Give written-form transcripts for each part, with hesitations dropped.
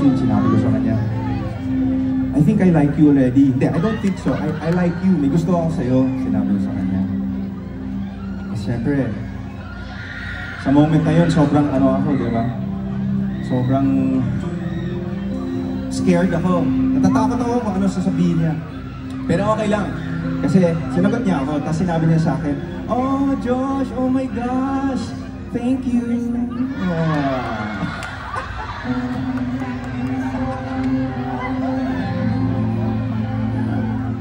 scene, sinabi ko sa kanya, I think I like you already. Hindi, I don't think so. I like you. May gusto ako sa'yo, sinabi ko sa kanya. Kasi syempre, sa moment na yun, sobrang ano ako, di ba? Sobrang scared ako. Natatakot ako kung ano sasabihin niya. Pero okay lang. Kasi sinagot niya ako, tapos sinabi niya sa akin, oh, Josh, oh my gosh, thank you.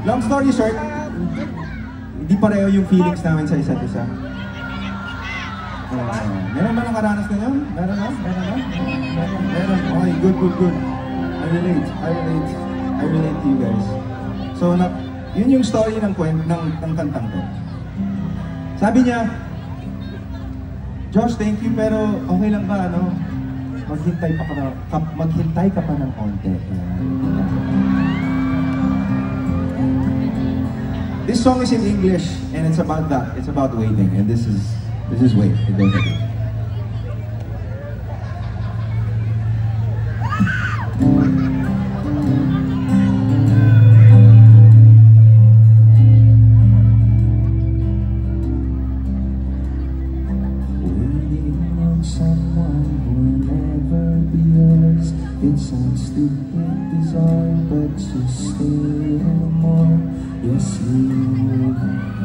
Long story short, hindi pareho yung feelings namin sa isa't isa. Meron ba nakaranas na yun? Meron na? Meron. Okay, good. I relate to you guys. So, yun yung story ng kantang to. Sabi niya, Josh, thank you, pero okay lang ba, ano? Maghintay ka pa ng konti. This song is in English, and it's about that. It's about waiting, and this is wait. It goes like this. It sounds stupid, bizarre, but just stay a little more. Yes, you will.